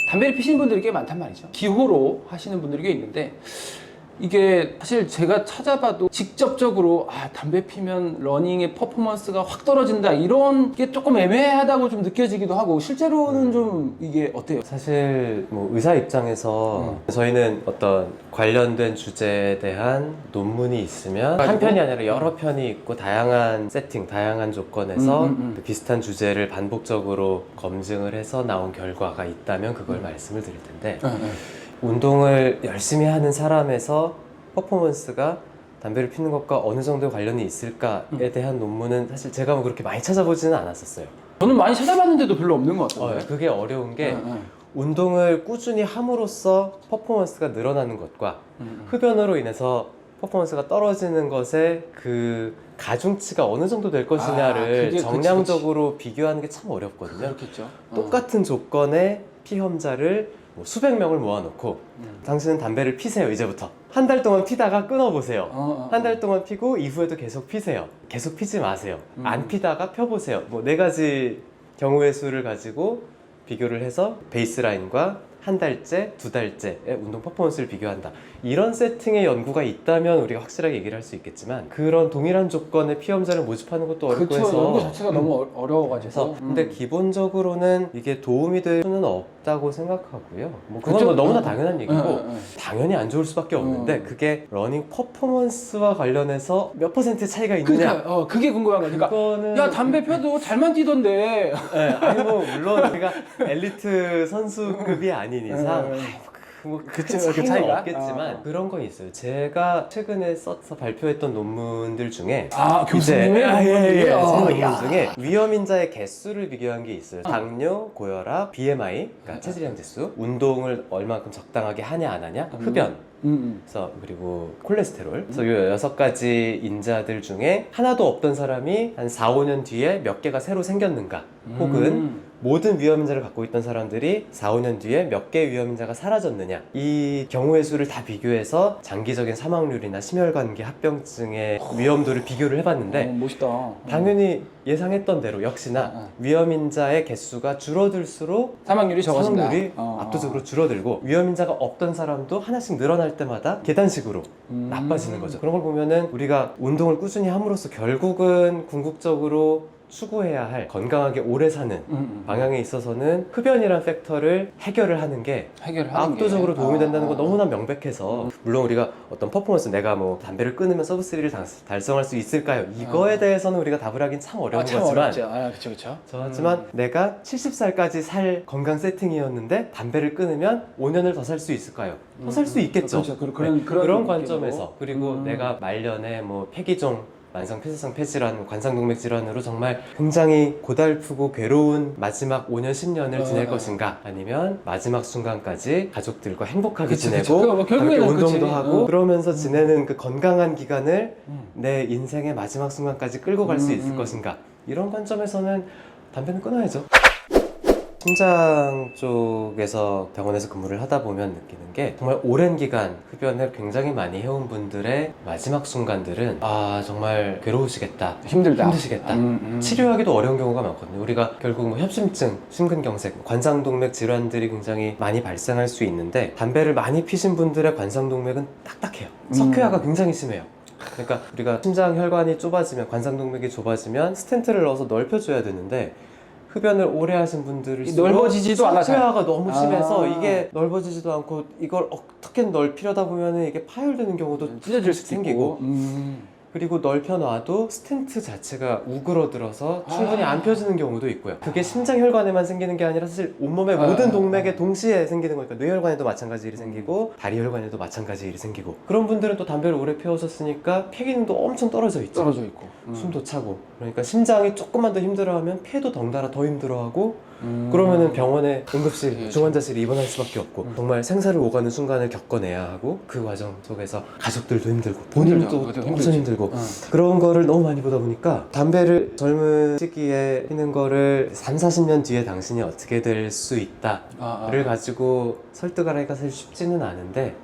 담배를 피시는 분들이 꽤 많단 말이죠. 기호로 하시는 분들이 꽤 있는데, 이게 사실 제가 찾아봐도 직접적으로 담배 피면 러닝의 퍼포먼스가 확 떨어진다 이런 게 조금 애매하다고 좀 느껴지기도 하고, 실제로는 좀 이게 어때요? 사실 뭐 의사 입장에서 저희는 어떤 관련된 주제에 대한 논문이 있으면 한 편이 아니라 여러 편이 있고 다양한 세팅, 다양한 조건에서 그 비슷한 주제를 반복적으로 검증을 해서 나온 결과가 있다면 그걸 말씀을 드릴 텐데, 운동을 열심히 하는 사람에서 퍼포먼스가 담배를 피는 것과 어느 정도 관련이 있을까에 대한 논문은 사실 제가 뭐 그렇게 많이 찾아보지는 않았었어요. 저는 많이 찾아봤는데도 별로 없는 것 같아요. 그게 어려운 게 운동을 꾸준히 함으로써 퍼포먼스가 늘어나는 것과 흡연으로 인해서 퍼포먼스가 떨어지는 것의 그 가중치가 어느 정도 될 것이냐를 정량적으로 비교하는 게 참 어렵거든요. 그렇겠죠. 똑같은 조건의 피험자를 뭐 수백 명을 모아놓고 당신은 담배를 피세요. 이제부터 한 달 동안 피다가 끊어보세요. 한 달 동안 피고 이후에도 계속 피세요. 계속 피지 마세요. 안 피다가 펴보세요. 뭐 4가지 경우의 수를 가지고 비교를 해서 베이스라인과 한 달째, 2달째의 운동 퍼포먼스를 비교한다. 이런 세팅의 연구가 있다면 우리가 확실하게 얘기를 할 수 있겠지만, 그런 동일한 조건의 피험자를 모집하는 것도 어렵고 그쵸, 해서 연구 자체가 너무 어려워가지고. 근데 기본적으로는 이게 도움이 될 수는 없다고 생각하고요. 뭐 그건 그쵸? 뭐 너무나 당연한 얘기고 응. 당연히 안 좋을 수밖에 없는데, 그게 러닝 퍼포먼스와 관련해서 몇 %의 차이가 있느냐, 그러니까 그게 궁금한 거니까. 그거는 야, 담배 펴도 잘만 뛰던데. 네, 아니 뭐 물론 우리가 엘리트 선수급이 아닌 이상 그 차이가 없겠지만 그런 건 있어요. 제가 최근에 써서 발표했던 논문들 중에 교수님의 논문 중에 위험인자의 개수를 비교한 게 있어요. 당뇨, 고혈압, BMI, 그러니까 체질량 지수, 운동을 얼마큼 적당하게 하냐 안 하냐, 흡연, 그래서 그리고 콜레스테롤. 그래서 이 6가지 인자들 중에 하나도 없던 사람이 한 4, 5년 뒤에 몇 개가 새로 생겼는가, 혹은 모든 위험인자를 갖고 있던 사람들이 4, 5년 뒤에 몇 개의 위험인자가 사라졌느냐, 이 경우의 수를 다 비교해서 장기적인 사망률이나 심혈관계 합병증의 위험도를 비교를 해봤는데, 멋있다. 당연히 예상했던 대로 역시나 위험인자의 개수가 줄어들수록 사망률이 적어진다. 사망률이 압도적으로 줄어들고, 위험인자가 없던 사람도 하나씩 늘어날 때마다 계단식으로 나빠지는 거죠. 그런 걸 보면은 우리가 운동을 꾸준히 함으로써 결국은 궁극적으로 추구해야 할 건강하게 오래 사는 방향에 있어서는 흡연이란 팩터를 해결을 하는 게 압도적으로 도움이 된다는 거 너무나 명백해서, 물론 우리가 어떤 퍼포먼스, 내가 뭐 담배를 끊으면 서브3를 달성할 수 있을까요? 이거에 대해서는 우리가 답을 하긴 참 어려운 거지만, 그쵸. 하지만 내가 70살까지 살 건강 세팅이었는데 담배를 끊으면 5년을 더 살 수 있을까요? 더 살 수 있겠죠. 그렇죠. 그런 관점에서, 그리고 내가 말년에 뭐 폐기종, 만성 폐쇄성 폐질환, 관상동맥 질환으로 정말 굉장히 고달프고 괴로운 마지막 5년, 10년을 지낼 것인가, 아니면 마지막 순간까지 가족들과 행복하게 지내고 함께 운동도 하고 그러면서 지내는 그 건강한 기간을 내 인생의 마지막 순간까지 끌고 갈 수 있을 것인가, 이런 관점에서는 담배는 끊어야죠. 심장 쪽에서 병원에서 근무를 하다 보면 느끼는 게, 정말 오랜 기간 흡연을 굉장히 많이 해온 분들의 마지막 순간들은 정말 괴로우시겠다, 힘드시겠다, 치료하기도 어려운 경우가 많거든요. 우리가 결국 뭐 협심증, 심근경색, 관상동맥 질환들이 굉장히 많이 발생할 수 있는데, 담배를 많이 피신 분들의 관상동맥은 딱딱해요. 석회화가 굉장히 심해요. 그러니까 우리가 심장 혈관이 좁아지면, 관상동맥이 좁아지면 스텐트를 넣어서 넓혀줘야 되는데, 흡연을 오래 하신 분들이 넓어지지도 않아서 석회화가 너무 심해서 이게 넓어지지도 않고, 이걸 어떻게 넓히려다 보면은 이게 파열되는 경우도 찢어질 수도 생기고, 그리고 넓혀놔도 스텐트 자체가 우그러들어서 충분히 안 펴지는 경우도 있고요. 그게 심장 혈관에만 생기는 게 아니라 사실 온몸의 모든 동맥에 동시에 생기는 거니까, 뇌혈관에도 마찬가지 일이 생기고 다리 혈관에도 마찬가지 일이 생기고, 그런 분들은 또 담배를 오래 피우셨으니까 폐기능도 엄청 떨어져 있죠. 숨도 차고. 그러니까 심장이 조금만 더 힘들어하면 폐도 덩달아 더 힘들어하고, 그러면은 병원에 응급실, 중환자실에 입원할 수밖에 없고, 정말 생사를 오가는 순간을 겪어내야 하고, 그 과정 속에서 가족들도 힘들고 본인도 엄청 힘들고, 그런 거를 너무 많이 보다 보니까 담배를 젊은 시기에 피는 거를 3, 40년 뒤에 당신이 어떻게 될 수 있다를 가지고 설득을 하기가 사실 쉽지는 않은데,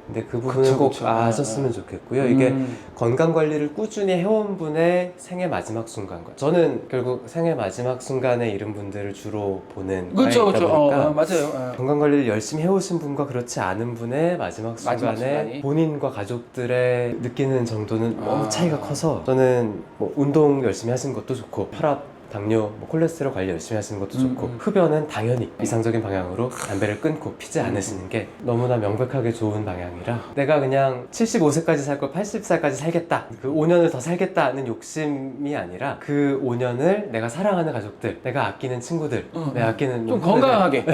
근데 그 부분은 꼭 아셨으면 좋겠고요. 이게 건강 관리를 꾸준히 해온 분의 생애 마지막 순간과 저는 결국 생애 마지막 순간에 이른 분들을 주로 보는 그렇죠, 과이다 그렇죠. 보니까 맞아요. 건강 관리를 열심히 해오신 분과 그렇지 않은 분의 마지막 순간에 순간이. 본인과 가족들의 느끼는 정도는 너무 차이가 커서 저는 뭐 운동 열심히 하시는 것도 좋고 혈압 당뇨, 뭐 콜레스테롤 관리 열심히 하시는 것도 좋고 흡연은 당연히 이상적인 방향으로 담배를 끊고 피지 않으시는 게 너무나 명백하게 좋은 방향이라 내가 그냥 75세까지 살 거 80살까지 살겠다 그 5년을 더 살겠다는 욕심이 아니라 그 5년을 내가 사랑하는 가족들 내가 아끼는 친구들 내가 아끼는 좀 건강하게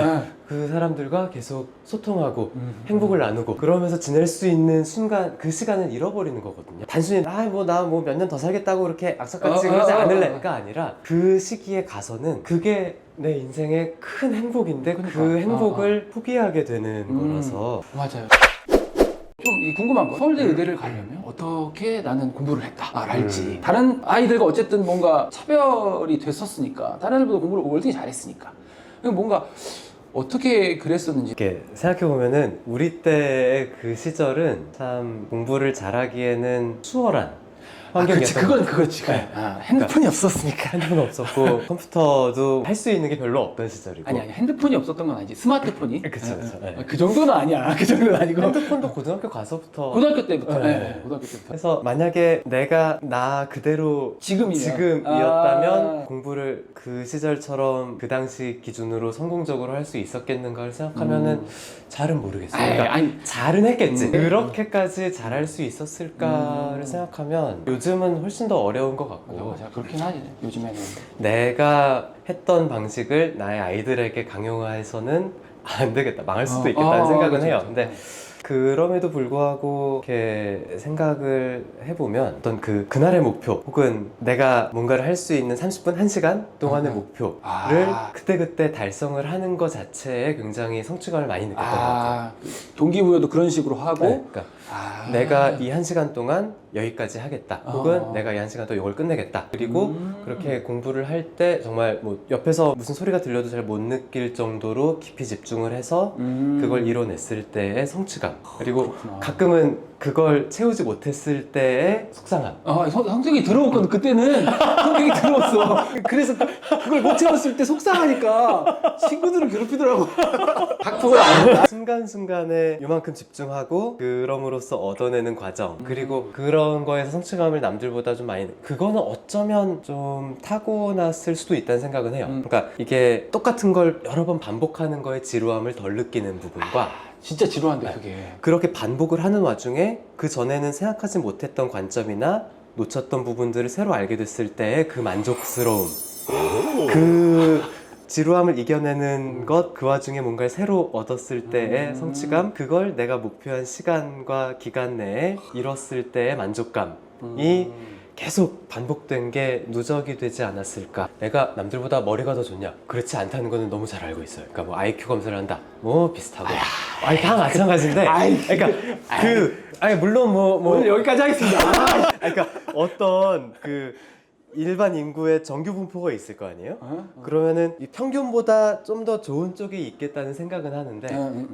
그 사람들과 계속 소통하고 행복을 나누고 그러면서 지낼 수 있는 순간 그 시간을 잃어버리는 거거든요. 단순히 나 뭐 몇 년 더 살겠다고 그렇게 악석같이 그러지 않을래가 아니라 그 시기에 가서는 그게 내 인생의 큰 행복인데 그 행복을 포기하게 되는 거라서 맞아요. 좀 궁금한 거 서울대 의대를 가려면 어떻게 나는 공부를 했다랄지 다른 아이들과 어쨌든 뭔가 차별이 됐었으니까 다른 애들보다 공부를 월등히 잘했으니까 뭔가 어떻게 그랬었는지 이렇게 생각해보면은 우리 때의 그 시절은 참 공부를 잘하기에는 수월한 환경이었던 그건 그거지. 핸드폰이 없었으니까. 핸드폰 없었고 컴퓨터도 할 수 있는 게 별로 없던 시절이고 아니 핸드폰이 없었던 건 아니지. 스마트폰이. 그쵸. 그 정도는 아니야. 그 정도는 아니고. 핸드폰도 고등학교 가서부터 고등학교 때부터. 네. 고등학교 때부터. 그래서 만약에 내가 나 그대로 지금이었다면 공부를 그 시절처럼 그 당시 기준으로 성공적으로 할 수 있었겠는가를 생각하면은 잘은 모르겠어요. 그러니까 잘은 했겠지. 그렇게까지 잘할 수 있었을까를 생각하면 요즘은 훨씬 더 어려운 것 같고 맞아. 그렇긴 하지. 요즘에는. 내가 했던 방식을 나의 아이들에게 강요해서는 안 되겠다. 망할 수도 있겠다는 생각은 해요. 근데 그럼에도 불구하고 이렇게 생각을 해보면 어떤 그날의 목표 혹은 내가 뭔가를 할 수 있는 30분, 1시간 동안의 목표를 그때그때 달성을 하는 것 자체에 굉장히 성취감을 많이 느꼈던 것 같아요. 동기부여도 그런 식으로 하고 그러니까 내가 이 1시간 동안 여기까지 하겠다 혹은 내가 이 1시간 동안 이걸 끝내겠다 그리고 그렇게 공부를 할 때 정말 뭐 옆에서 무슨 소리가 들려도 잘 못 느낄 정도로 깊이 집중을 해서 그걸 이뤄냈을 때의 성취감 그리고 가끔은 그걸 채우지 못했을 때의 속상함 성격이 들어왔거든. 그때는 성격이 들어왔어. 그래서 그걸 못 채웠을 때 속상하니까 친구들을 괴롭히더라고. 박폭을 안 했다. 순간순간에 이만큼 집중하고 그럼으로써 얻어내는 과정 그리고 그런 거에서 성취감을 남들보다 좀 많이 그거는 어쩌면 좀 타고났을 수도 있다는 생각은 해요. 그러니까 이게 똑같은 걸 여러 번 반복하는 거에 지루함을 덜 느끼는 부분과 진짜 지루한데 그게 그렇게 반복을 하는 와중에 그 전에는 생각하지 못했던 관점이나 놓쳤던 부분들을 새로 알게 됐을 때의 그 만족스러움 그 지루함을 이겨내는 것, 그 와중에 뭔가를 새로 얻었을 때의 성취감 그걸 내가 목표한 시간과 기간 내에 이뤘을 때의 만족감이 계속 반복된 게 누적이 되지 않았을까. 내가 남들보다 머리가 더 좋냐? 그렇지 않다는 거는 너무 잘 알고 있어요. 그러니까 뭐 IQ 검사를 한다. 뭐 비슷하고. 다 마찬가지인데. 그러니까 물론 오늘 여기까지 하겠습니다. 그러니까 어떤 일반 인구의 정규 분포가 있을 거 아니에요? 그러면은 이 평균보다 좀 더 좋은 쪽에 있겠다는 생각은 하는데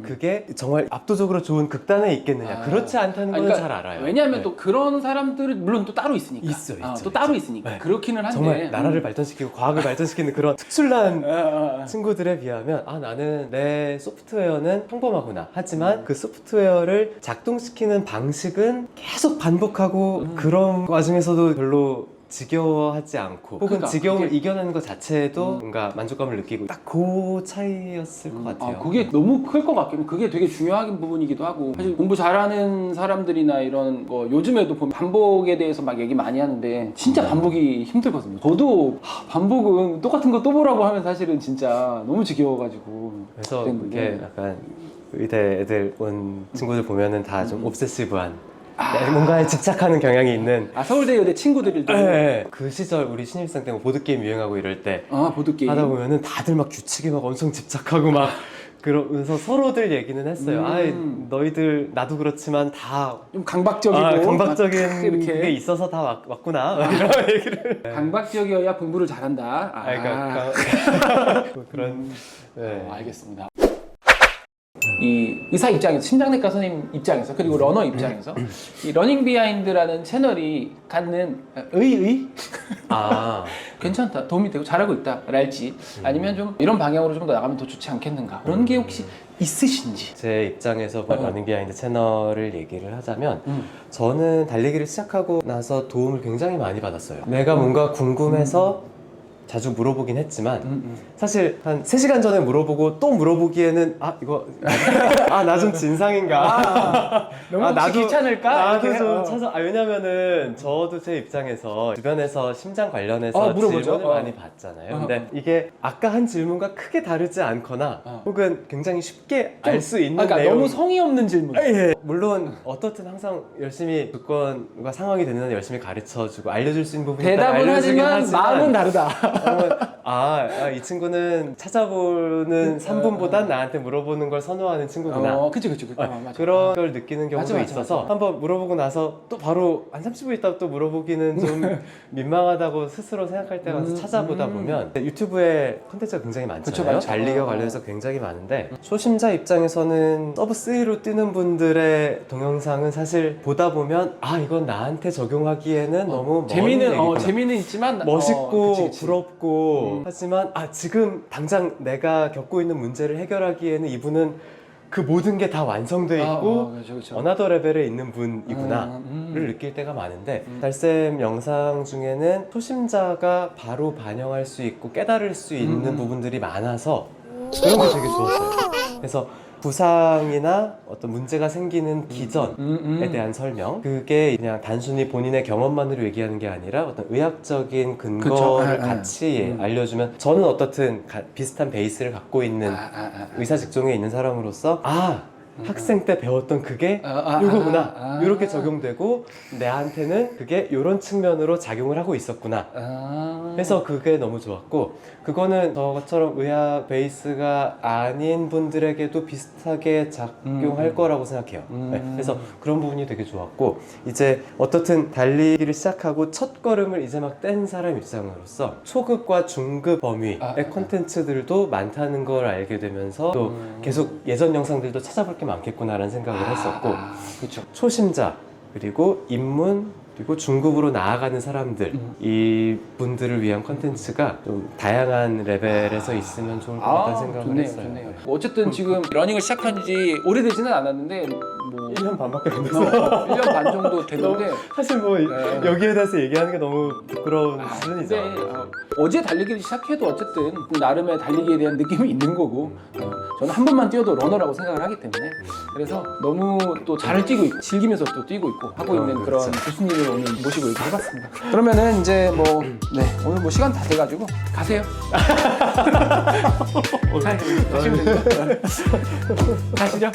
그게 정말 압도적으로 좋은 극단에 있겠느냐 그렇지 않다는 건 잘 알아요. 왜냐하면 또 그런 사람들은 물론 또 따로 있으니까 있죠. 따로 있으니까 그렇기는 한데 정말 나라를 발전시키고 과학을 발전시키는 그런 특출난 친구들에 비하면 나는 내 소프트웨어는 평범하구나 하지만 그 소프트웨어를 작동시키는 방식은 계속 반복하고 그런 와중에서도 별로 지겨워하지 않고 혹은 지겨움을 이겨내는 것 자체에도 뭔가 만족감을 느끼고 딱 그 차이였을 것 같아요. 그게 너무 클 것 같긴 해. 그게 되게 중요한 부분이기도 하고 사실 공부 잘하는 사람들이나 이런 거 요즘에도 보면 반복에 대해서 막 얘기 많이 하는데 진짜 반복이 힘들거든요. 저도 반복은 똑같은 거 또 보라고 하면 사실은 진짜 너무 지겨워가지고 그래서 이렇게 약간 의대 애들 온 친구들 보면은 다 좀 옵세시브한 뭔가에 집착하는 경향이 있는 서울대 의대 친구들도 네. 그 시절 우리 신입생 때 보드게임 유행하고 이럴 때 보드게임 하다 보면은 다들 막 규칙에 막 엄청 집착하고 막 그러면서 서로들 얘기는 했어요. 너희들 나도 그렇지만 다 좀 강박적이고 강박적인 이렇게 게 있어서 다 왔구나 이런 얘기를 강박적이어야 공부를 잘한다. 그러니까 그런 알겠습니다. 이 의사 입장에서, 심장내과 선생님 입장에서, 그리고 러너 입장에서 이 러닝 비하인드라는 채널이 갖는 아, 괜찮다, 도움이 되고 잘하고 있다 랄지, 아니면 좀 이런 방향으로 좀 더 나가면 더 좋지 않겠는가, 그런 게 혹시 있으신지. 제 입장에서 러닝 비하인드 채널을 얘기를 하자면 저는 달리기를 시작하고 나서 도움을 굉장히 많이 받았어요. 내가 뭔가 궁금해서 자주 물어보긴 했지만 사실 한 3시간 전에 물어보고 또 물어보기에는 이거 나 좀 진상인가, 너무 혹시 귀찮을까? 나도 이렇게? 좀 찾아. 왜냐면은 저도 제 입장에서 주변에서 심장 관련해서 물어보죠. 질문을 많이 받잖아요. 근데 이게 아까 한 질문과 크게 다르지 않거나 혹은 굉장히 쉽게 알 수 있는 그러니까 내용. 너무 성의 없는 질문. 예. 물론 어떻든 항상 열심히 조건과 상황이 되는 한 열심히 가르쳐주고 알려줄 수 있는 부분이 대답은 있다면 알려주긴 하지만 마음은 다르다. 이 친구는 찾아보는 3분보단 나한테 물어보는 걸 선호하는 친구구나. 그치. 맞아. 그런 걸 느끼는 경우도 맞아. 있어서 한번 물어보고 나서 또 바로 한 30분 있다가 또 물어보기는 좀 민망하다고 스스로 생각할 때가 와서 찾아보다 보면 유튜브에 콘텐츠가 굉장히 많잖아요. 그쵸. 달리기와 관련해서 굉장히 많은데 초심자 입장에서는 서브 3로 뛰는 분들의 동영상은 사실 보다 보면 이건 나한테 적용하기에는 너무 먼 얘기구나. 재미는 있지만 멋있고 그치. 부럽고 하지만 지금 당장 내가 겪고 있는 문제를 해결하기에는 이분은 그 모든 게 다 완성돼 있고 그쵸. 어나더 레벨에 있는 분이구나를 느낄 때가 많은데 달쌤 영상 중에는 초심자가 바로 반영할 수 있고 깨달을 수 있는 부분들이 많아서 그런 게 되게 좋았어요. 그래서 부상이나 어떤 문제가 생기는 기전에 대한 설명, 그게 그냥 단순히 본인의 경험만으로 얘기하는 게 아니라 어떤 의학적인 근거를 같이 알려주면 저는 어떻든 비슷한 베이스를 갖고 있는 의사 직종에 있는 사람으로서 학생 때 배웠던 그게 이거구나, 이렇게 적용되고 내한테는 그게 이런 측면으로 작용을 하고 있었구나 해서 그게 너무 좋았고, 그거는 저처럼 의학 베이스가 아닌 분들에게도 비슷하게 작용할 거라고 생각해요. 네, 그래서 그런 부분이 되게 좋았고, 이제 어떻든 달리기를 시작하고 첫 걸음을 이제 막 뗀 사람 입장으로서 초급과 중급 범위의 콘텐츠들도 많다는 걸 알게 되면서 또 계속 예전 영상들도 찾아볼 게 많겠구나라는 생각을 했었고, 그렇죠. 초심자 그리고 입문 그리고 중급으로 나아가는 사람들, 이 분들을 위한 콘텐츠가 좀 다양한 레벨에서 있으면 좋을 것 같다는 생각을 했어요. 좋네요. 어쨌든 지금 러닝을 시작한 지 오래되지는 않았는데 뭐 1년 반밖에 안 됐어요. 1년 반 정도 됐는데 사실 뭐 여기에 대해서 얘기하는 게 너무 부끄러운 수준이죠. 근데 어제 달리기를 시작해도 어쨌든 나름의 달리기에 대한 느낌이 있는 거고, 저는 한 번만 뛰어도 러너라고 생각을 하기 때문에, 그래서 너무 또 잘 뛰고 있고 즐기면서 또 뛰고 있고 하고 있는 그런 교수님을 오늘 모시고 얘기해봤습니다. 그러면은 이제 오늘 뭐 시간 다 돼가지고 가세요. 가시면 됩니다. 가시죠.